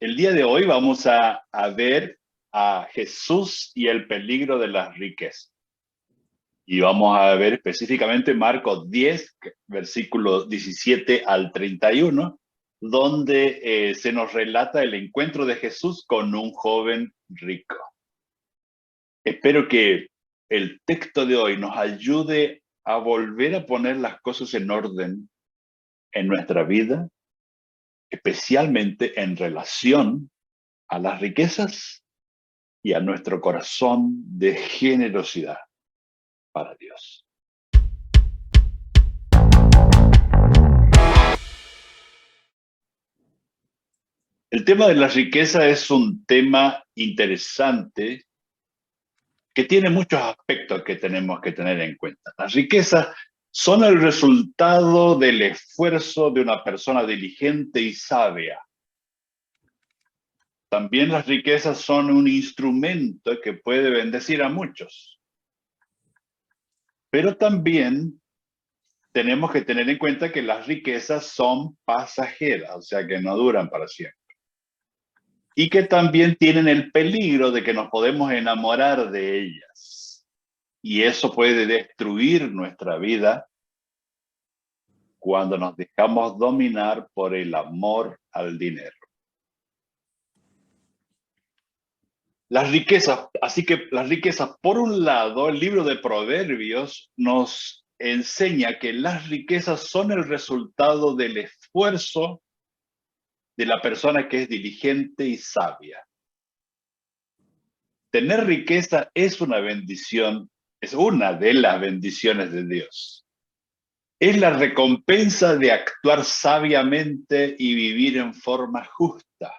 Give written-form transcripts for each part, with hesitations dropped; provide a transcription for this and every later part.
El día de hoy vamos a ver a Jesús y el peligro de las riquezas. Y vamos a ver específicamente Marcos 10, versículos 17 al 31, donde se nos relata el encuentro de Jesús con un joven rico. Espero que el texto de hoy nos ayude a volver a poner las cosas en orden en nuestra vida, especialmente en relación a las riquezas y a nuestro corazón de generosidad para Dios. El tema de la riqueza es un tema interesante que tiene muchos aspectos que tenemos que tener en cuenta. Las riquezas son el resultado del esfuerzo de una persona diligente y sabia. También las riquezas son un instrumento que puede bendecir a muchos. Pero también tenemos que tener en cuenta que las riquezas son pasajeras, o sea que no duran para siempre. Y que también tienen el peligro de que nos podemos enamorar de ellas. Y eso puede destruir nuestra vida cuando nos dejamos dominar por el amor al dinero. Las riquezas, así que las riquezas, por un lado, el libro de Proverbios nos enseña que las riquezas son el resultado del esfuerzo de la persona que es diligente y sabia. Tener riqueza es una bendición, es una de las bendiciones de Dios. Es la recompensa de actuar sabiamente y vivir en forma justa,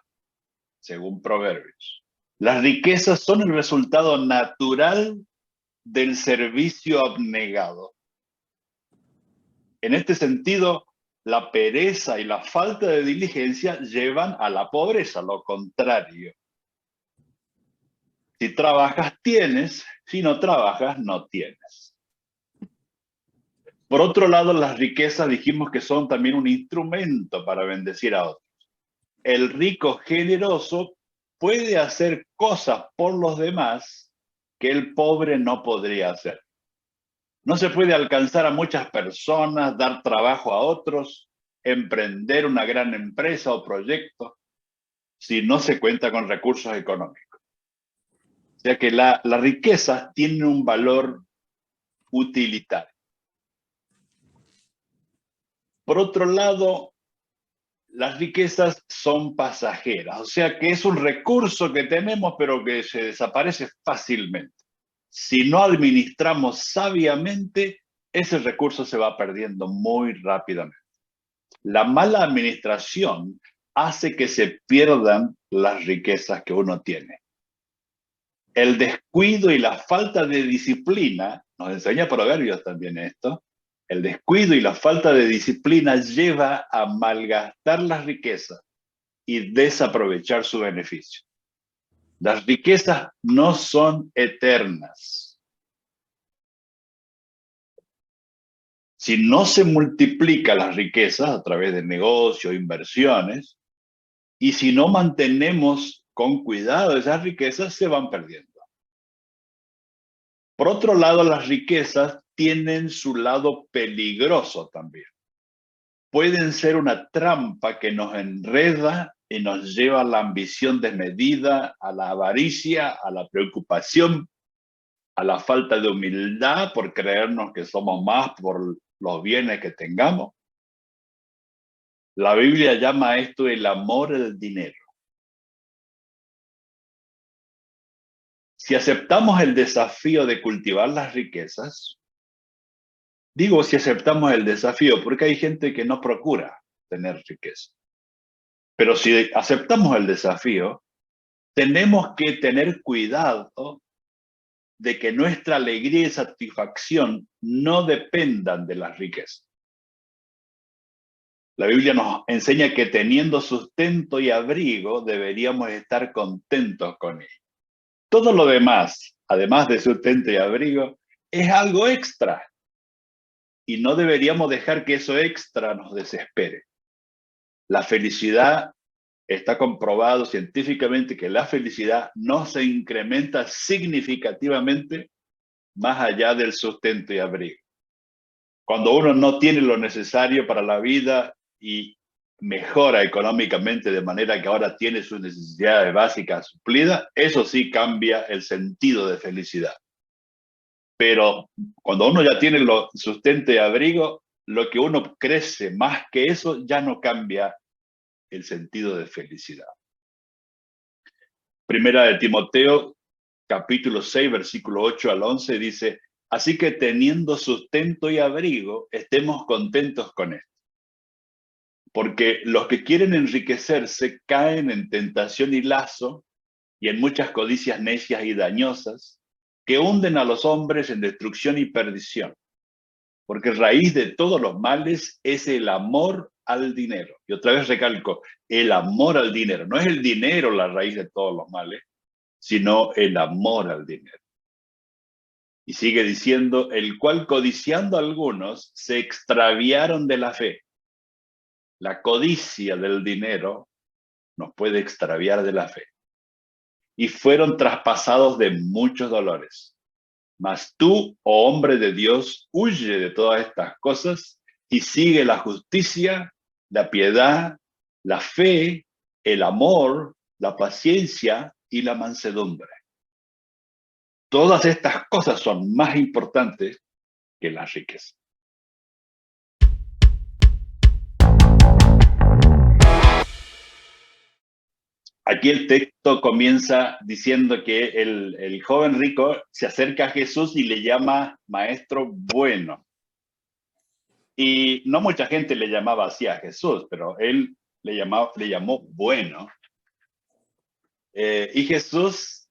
según Proverbios. Las riquezas son el resultado natural del servicio abnegado. En este sentido, la pereza y la falta de diligencia llevan a la pobreza, lo contrario. Si trabajas, tienes. Si no trabajas, no tienes. Por otro lado, las riquezas dijimos que son también un instrumento para bendecir a otros. El rico generoso puede hacer cosas por los demás que el pobre no podría hacer. No se puede alcanzar a muchas personas, dar trabajo a otros, emprender una gran empresa o proyecto, si no se cuenta con recursos económicos. O sea que la riqueza tiene un valor utilitario. Por otro lado, las riquezas son pasajeras, o sea que es un recurso que tenemos pero que se desaparece fácilmente. Si no administramos sabiamente, ese recurso se va perdiendo muy rápidamente. La mala administración hace que se pierdan las riquezas que uno tiene. El descuido y la falta de disciplina, nos enseña Proverbios también esto, el descuido y la falta de disciplina lleva a malgastar las riquezas y desaprovechar su beneficio. Las riquezas no son eternas. Si no se multiplican las riquezas a través de negocios, inversiones, y si no mantenemos con cuidado esas riquezas, se van perdiendo. Por otro lado, las riquezas tienen su lado peligroso también. Pueden ser una trampa que nos enreda y nos lleva a la ambición desmedida, a la avaricia, a la preocupación, a la falta de humildad por creernos que somos más por los bienes que tengamos. La Biblia llama a esto el amor al dinero. Si aceptamos el desafío de cultivar las riquezas, digo si aceptamos el desafío, porque hay gente que no procura tener riqueza. Pero si aceptamos el desafío, tenemos que tener cuidado de que nuestra alegría y satisfacción no dependan de las riquezas. La Biblia nos enseña que teniendo sustento y abrigo, deberíamos estar contentos con ello. Todo lo demás, además de sustento y abrigo, es algo extra. Y no deberíamos dejar que eso extra nos desespere. La felicidad está comprobado científicamente que la felicidad no se incrementa significativamente más allá del sustento y abrigo. Cuando uno no tiene lo necesario para la vida y mejora económicamente de manera que ahora tiene sus necesidades básicas suplidas, eso sí cambia el sentido de felicidad. Pero cuando uno ya tiene lo sustento y abrigo, lo que uno crece más que eso ya no cambia el sentido de felicidad. Primera de Timoteo, capítulo 6, versículo 8 al 11, dice: así que teniendo sustento y abrigo, estemos contentos con esto. Porque los que quieren enriquecerse caen en tentación y lazo y en muchas codicias necias y dañosas que hunden a los hombres en destrucción y perdición. Porque raíz de todos los males es el amor al dinero. Y otra vez recalco, el amor al dinero. No es el dinero la raíz de todos los males, sino el amor al dinero. Y sigue diciendo, el cual codiciando algunos se extraviaron de la fe. La codicia del dinero nos puede extraviar de la fe. Y fueron traspasados de muchos dolores. Mas tú, oh hombre de Dios, huye de todas estas cosas y sigue la justicia, la piedad, la fe, el amor, la paciencia y la mansedumbre. Todas estas cosas son más importantes que la riqueza. Aquí el texto comienza diciendo que el joven rico se acerca a Jesús y le llama maestro bueno. Y no mucha gente le llamaba así a Jesús, pero él le llamó bueno. Y Jesús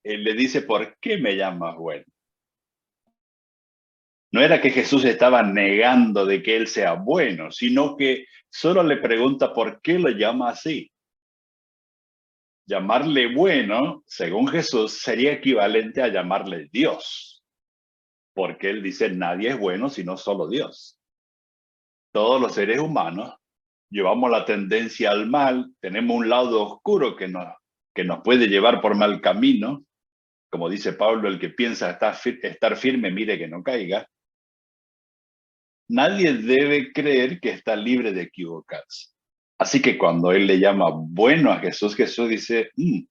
le dice, ¿por qué me llamas bueno? No era que Jesús estaba negando de que él sea bueno, sino que solo le pregunta por qué lo llama así. Llamarle bueno, según Jesús, sería equivalente a llamarle Dios, porque él dice, nadie es bueno sino solo Dios. Todos los seres humanos llevamos la tendencia al mal, tenemos un lado oscuro que nos puede llevar por mal camino. Como dice Pablo, el que piensa estar firme, mire que no caiga. Nadie debe creer que está libre de equivocarse. Así que cuando él le llama bueno a Jesús, Jesús dice, si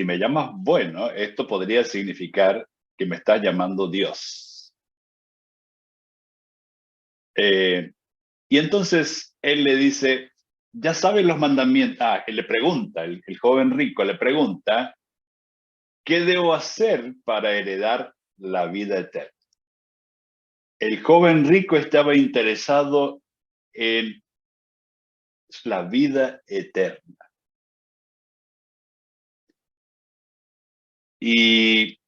me llamas bueno, esto podría significar que me estás llamando Dios. Y entonces él le dice, ya sabes los mandamientos. Él le pregunta, el joven rico le pregunta, ¿qué debo hacer para heredar la vida eterna? El joven rico estaba interesado en la vida eterna. Y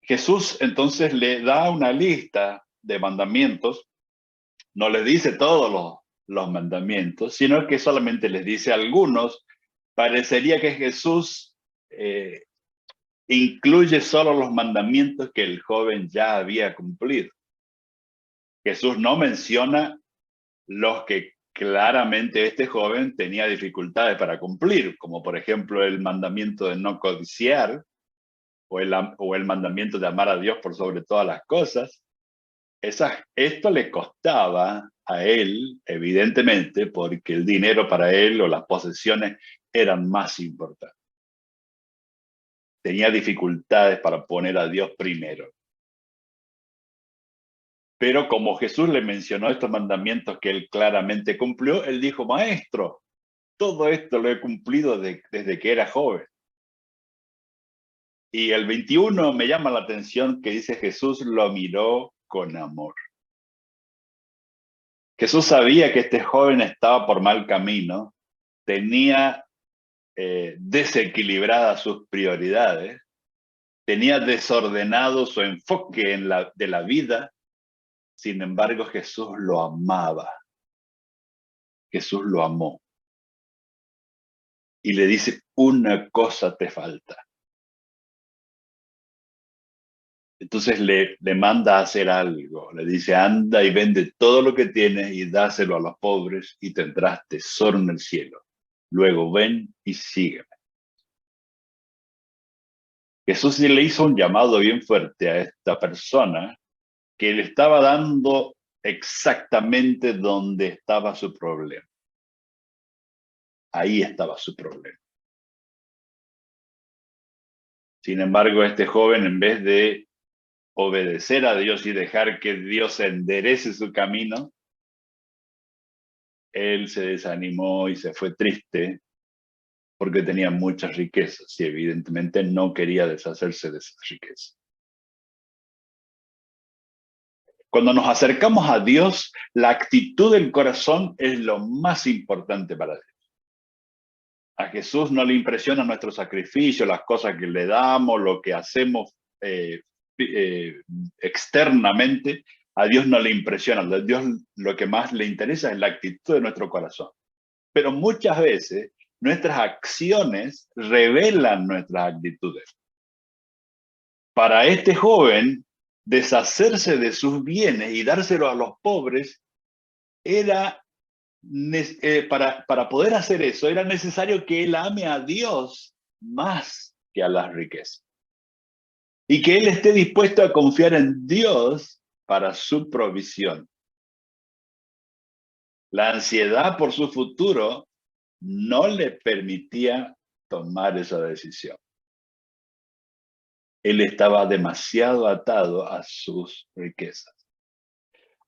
Jesús entonces le da una lista de mandamientos, no les dice todos los mandamientos, sino que solamente les dice algunos. Parecería que Jesús incluye solo los mandamientos que el joven ya había cumplido. Jesús no menciona los que claramente este joven tenía dificultades para cumplir, como por ejemplo el mandamiento de no codiciar o el mandamiento de amar a Dios por sobre todas las cosas. Esto le costaba a él, evidentemente, porque el dinero para él o las posesiones eran más importantes. Tenía dificultades para poner a Dios primero. Pero como Jesús le mencionó estos mandamientos que él claramente cumplió, él dijo, maestro, todo esto lo he cumplido desde que era joven. Y el 21 me llama la atención que dice Jesús lo miró con amor. Jesús sabía que este joven estaba por mal camino, tenía desequilibradas sus prioridades, tenía desordenado su enfoque de la vida. Sin embargo, Jesús lo amaba. Jesús lo amó. Y le dice, una cosa te falta. Entonces le manda a hacer algo. Le dice, anda y vende todo lo que tienes y dáselo a los pobres y tendrás tesoro en el cielo. Luego ven y sígueme. Jesús sí le hizo un llamado bien fuerte a esta persona que le estaba dando exactamente donde estaba su problema. Ahí estaba su problema. Sin embargo, este joven, en vez de obedecer a Dios y dejar que Dios enderece su camino, él se desanimó y se fue triste porque tenía muchas riquezas y evidentemente no quería deshacerse de esas riquezas. Cuando nos acercamos a Dios, la actitud del corazón es lo más importante para Dios. A Jesús no le impresiona nuestro sacrificio, las cosas que le damos, lo que hacemos eh, externamente. A Dios no le impresiona. A Dios lo que más le interesa es la actitud de nuestro corazón. Pero muchas veces nuestras acciones revelan nuestras actitudes. Para este joven, deshacerse de sus bienes y dárselo a los pobres era para poder hacer eso, era necesario que él ame a Dios más que a las riquezas. Y que él esté dispuesto a confiar en Dios para su provisión. La ansiedad por su futuro no le permitía tomar esa decisión. Él estaba demasiado atado a sus riquezas.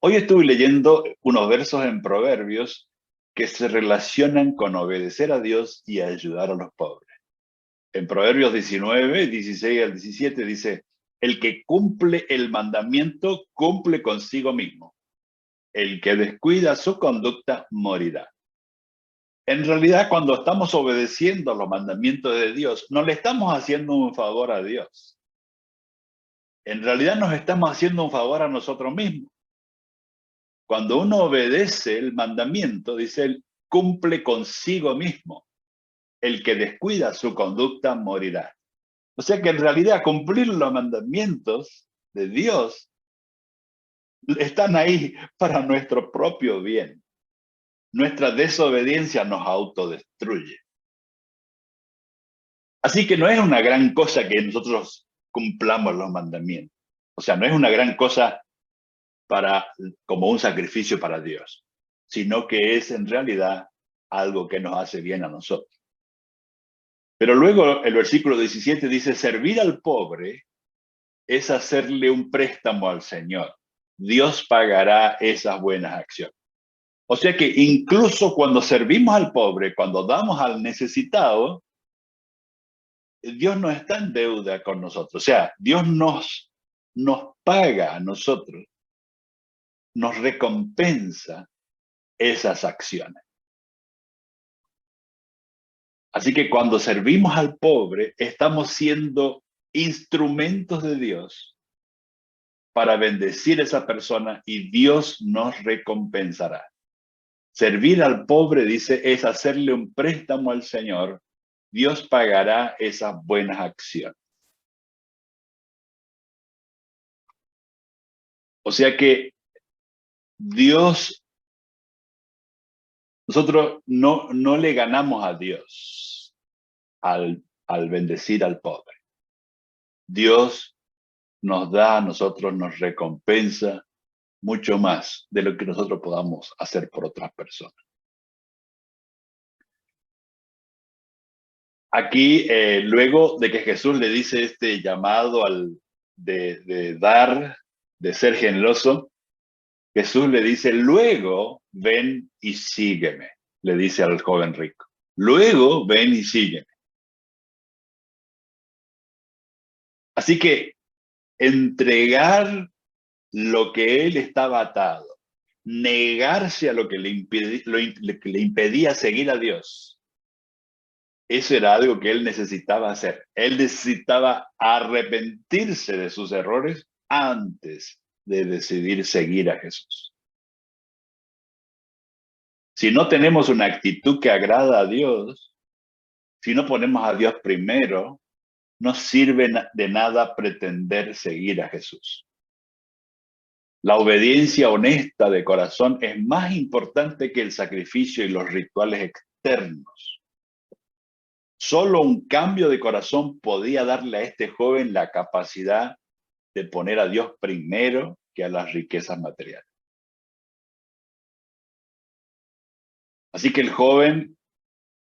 Hoy estuve leyendo unos versos en Proverbios que se relacionan con obedecer a Dios y ayudar a los pobres. En Proverbios 19, 16 al 17 dice, el que cumple el mandamiento cumple consigo mismo. El que descuida su conducta morirá. En realidad, cuando estamos obedeciendo los mandamientos de Dios, no le estamos haciendo un favor a Dios. En realidad nos estamos haciendo un favor a nosotros mismos. Cuando uno obedece el mandamiento, dice él, cumple consigo mismo. El que descuida su conducta morirá. O sea que en realidad cumplir los mandamientos de Dios están ahí para nuestro propio bien. Nuestra desobediencia nos autodestruye. Así que no es una gran cosa que nosotros cumplamos los mandamientos. O sea, no es una gran cosa como un sacrificio para Dios, sino que es en realidad algo que nos hace bien a nosotros. Pero luego el versículo 17 dice, servir al pobre es hacerle un préstamo al Señor. Dios pagará esas buenas acciones. O sea que incluso cuando servimos al pobre, cuando damos al necesitado, Dios no está en deuda con nosotros. O sea, Dios nos paga a nosotros, nos recompensa esas acciones. Así que cuando servimos al pobre, estamos siendo instrumentos de Dios para bendecir a esa persona y Dios nos recompensará. Servir al pobre, dice, es hacerle un préstamo al Señor. Dios pagará esas buenas acciones. O sea que nosotros no le ganamos a Dios al bendecir al pobre. Dios nos da a nosotros, nos recompensa mucho más de lo que nosotros podamos hacer por otras personas. Aquí, luego de que Jesús le dice este llamado de dar, de ser generoso, Jesús le dice, luego ven y sígueme, le dice al joven rico. Luego ven y sígueme. Así que entregar lo que él estaba atado, negarse a lo que le impedía seguir a Dios, eso era algo que él necesitaba hacer. Él necesitaba arrepentirse de sus errores antes de decidir seguir a Jesús. Si no tenemos una actitud que agrada a Dios, si no ponemos a Dios primero, no sirve de nada pretender seguir a Jesús. La obediencia honesta de corazón es más importante que el sacrificio y los rituales externos. Solo un cambio de corazón podía darle a este joven la capacidad de poner a Dios primero que a las riquezas materiales. Así que el joven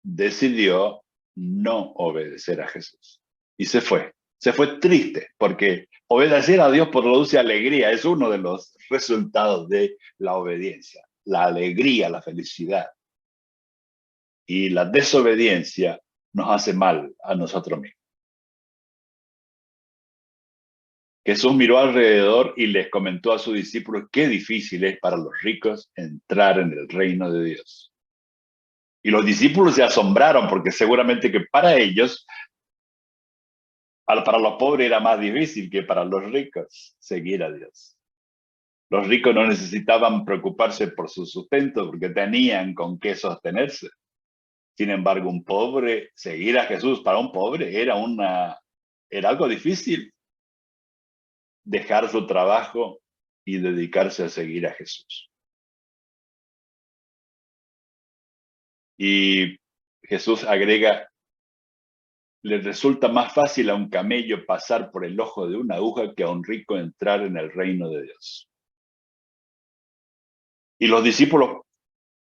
decidió no obedecer a Jesús y se fue. Se fue triste porque obedecer a Dios produce alegría. Es uno de los resultados de la obediencia. La alegría, la felicidad. Y la desobediencia nos hace mal a nosotros mismos. Jesús miró alrededor y les comentó a sus discípulos qué difícil es para los ricos entrar en el reino de Dios. Y los discípulos se asombraron porque seguramente que para ellos, para los pobres era más difícil que para los ricos seguir a Dios. Los ricos no necesitaban preocuparse por su sustento porque tenían con qué sostenerse. Sin embargo, un pobre, seguir a Jesús para un pobre era algo difícil. Dejar su trabajo y dedicarse a seguir a Jesús. Y Jesús agrega, le resulta más fácil a un camello pasar por el ojo de una aguja que a un rico entrar en el reino de Dios. Y los discípulos,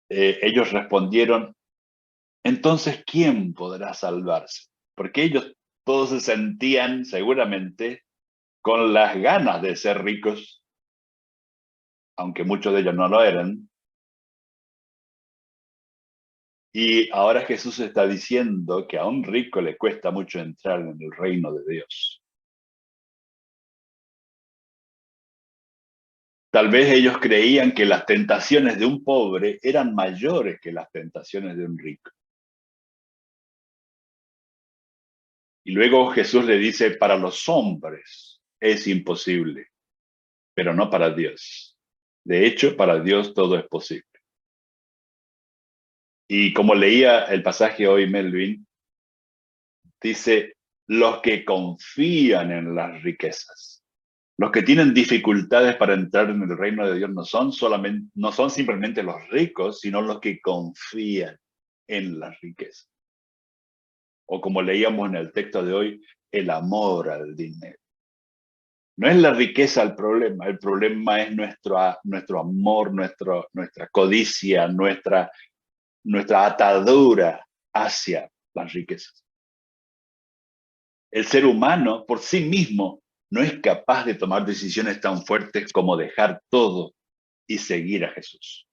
ellos respondieron, entonces, ¿quién podrá salvarse? Porque ellos todos se sentían seguramente con las ganas de ser ricos, aunque muchos de ellos no lo eran. Y ahora Jesús está diciendo que a un rico le cuesta mucho entrar en el reino de Dios. Tal vez ellos creían que las tentaciones de un pobre eran mayores que las tentaciones de un rico. Y luego Jesús le dice, para los hombres es imposible, pero no para Dios. De hecho, para Dios todo es posible. Y como leía el pasaje hoy, Melvin, dice, los que confían en las riquezas. Los que tienen dificultades para entrar en el reino de Dios no son simplemente los ricos, sino los que confían en las riquezas. O como leíamos en el texto de hoy, el amor al dinero. No es la riqueza el problema es nuestro amor, nuestra codicia, nuestra atadura hacia las riquezas. El ser humano por sí mismo no es capaz de tomar decisiones tan fuertes como dejar todo y seguir a Jesús.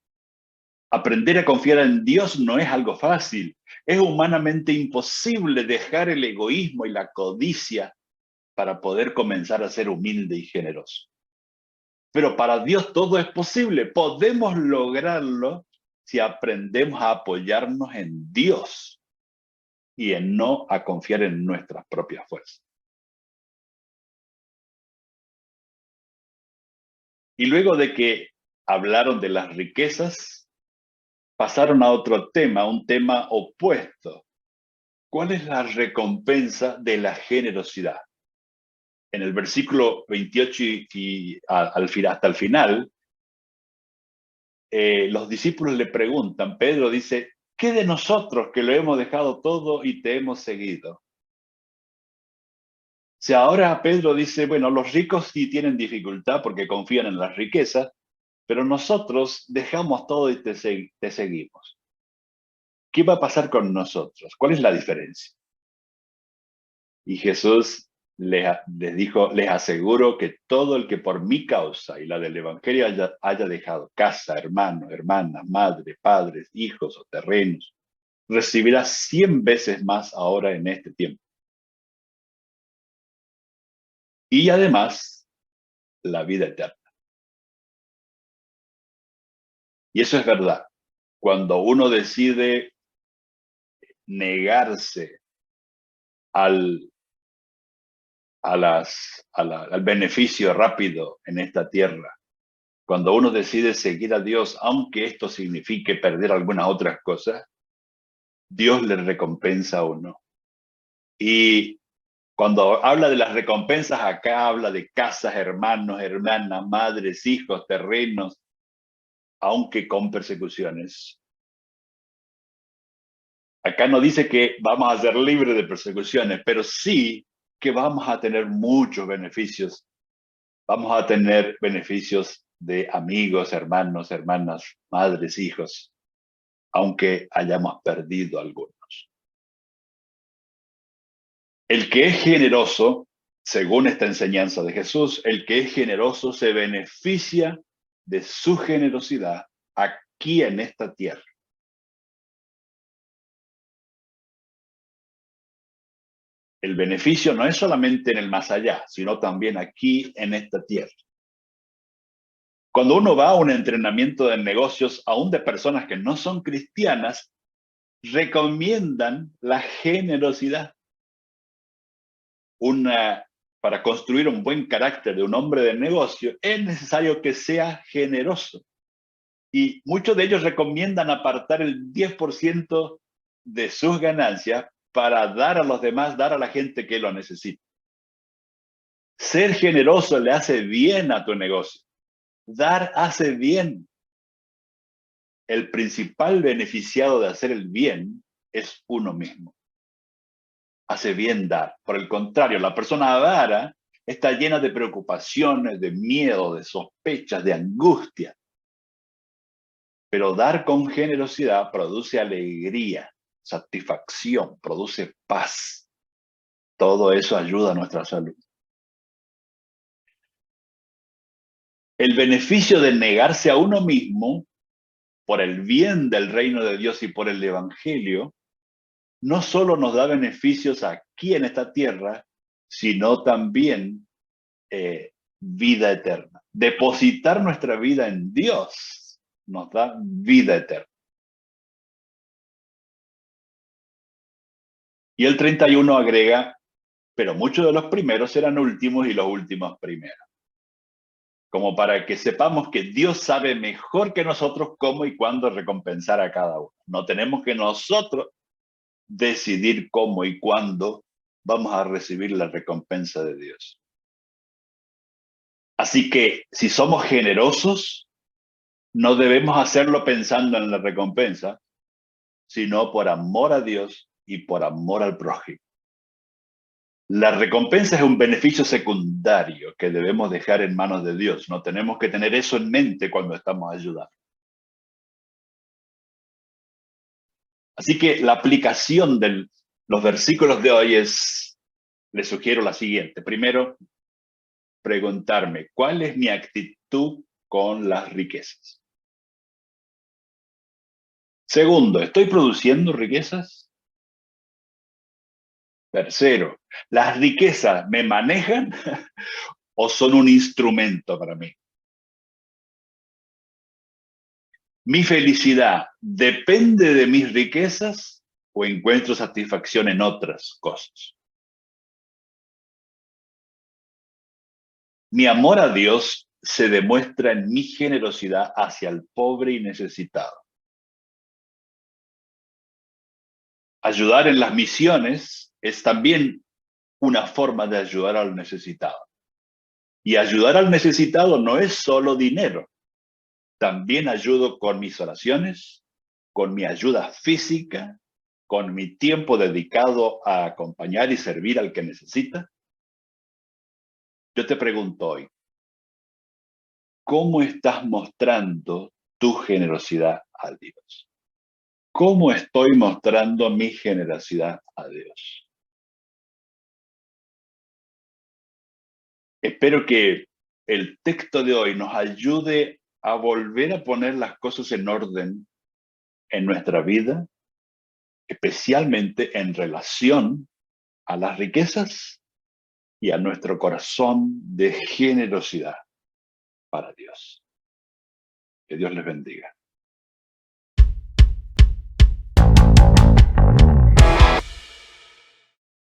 Aprender a confiar en Dios no es algo fácil. Es humanamente imposible dejar el egoísmo y la codicia para poder comenzar a ser humilde y generoso. Pero para Dios todo es posible. Podemos lograrlo si aprendemos a apoyarnos en Dios y en no a confiar en nuestras propias fuerzas. Y luego de que hablaron de las riquezas, pasaron a otro tema, un tema opuesto. ¿Cuál es la recompensa de la generosidad? En el versículo 28 hasta el final, los discípulos le preguntan, Pedro dice, ¿qué de nosotros que lo hemos dejado todo y te hemos seguido? Si ahora Pedro dice, bueno, los ricos sí tienen dificultad porque confían en las riquezas, pero nosotros dejamos todo y te seguimos. ¿Qué va a pasar con nosotros? ¿Cuál es la diferencia? Y Jesús les dijo, les aseguro que todo el que por mi causa y la del Evangelio haya dejado casa, hermano, hermana, madre, padres, hijos o terrenos, recibirá 100 veces más ahora en este tiempo. Y además, la vida eterna. Y eso es verdad. Cuando uno decide negarse al beneficio rápido en esta tierra, cuando uno decide seguir a Dios, aunque esto signifique perder algunas otras cosas, Dios le recompensa a uno. Y Cuando habla de las recompensas, acá habla de casas, hermanos, hermanas, madres, hijos, terrenos, aunque con persecuciones. Acá no dice que vamos a ser libres de persecuciones, pero sí que vamos a tener muchos beneficios. Vamos a tener beneficios de amigos, hermanos, hermanas, madres, hijos, aunque hayamos perdido algunos. El que es generoso, según esta enseñanza de Jesús, el que es generoso se beneficia de su generosidad aquí en esta tierra. El beneficio no es solamente en el más allá, sino también aquí en esta tierra. Cuando uno va a un entrenamiento de negocios, aún de personas que no son cristianas, recomiendan la generosidad. Para construir un buen carácter de un hombre de negocio, es necesario que sea generoso. Y muchos de ellos recomiendan apartar el 10% de sus ganancias para dar a los demás, dar a la gente que lo necesita. Ser generoso le hace bien a tu negocio. Dar hace bien. El principal beneficiado de hacer el bien es uno mismo. Hace bien dar. Por el contrario, la persona avara está llena de preocupaciones, de miedo, de sospechas, de angustia. Pero dar con generosidad produce alegría, satisfacción, produce paz. Todo eso ayuda a nuestra salud. El beneficio de negarse a uno mismo por el bien del reino de Dios y por el evangelio no solo nos da beneficios aquí en esta tierra, sino también vida eterna. Depositar nuestra vida en Dios nos da vida eterna. Y el 31 agrega, pero muchos de los primeros serán últimos y los últimos primeros. Como para que sepamos que Dios sabe mejor que nosotros cómo y cuándo recompensar a cada uno. No tenemos que nosotros decidir cómo y cuándo vamos a recibir la recompensa de Dios. Así que si somos generosos, no debemos hacerlo pensando en la recompensa, sino por amor a Dios y por amor al prójimo. La recompensa es un beneficio secundario que debemos dejar en manos de Dios. No tenemos que tener eso en mente cuando estamos ayudando. Así que la aplicación de los versículos de hoy les sugiero la siguiente. Primero, preguntarme, ¿cuál es mi actitud con las riquezas? Segundo, ¿estoy produciendo riquezas? Tercero, ¿las riquezas me manejan o son un instrumento para mí? ¿Mi felicidad depende de mis riquezas o encuentro satisfacción en otras cosas? Mi amor a Dios se demuestra en mi generosidad hacia el pobre y necesitado. Ayudar en las misiones es también una forma de ayudar al necesitado. Y ayudar al necesitado no es solo dinero. También ayudo con mis oraciones, con mi ayuda física, con mi tiempo dedicado a acompañar y servir al que necesita. Yo te pregunto hoy, ¿cómo estás mostrando tu generosidad a Dios? ¿Cómo estoy mostrando mi generosidad a Dios? Espero que el texto de hoy nos ayude a volver a poner las cosas en orden en nuestra vida, especialmente en relación a las riquezas y a nuestro corazón de generosidad para Dios. Que Dios les bendiga.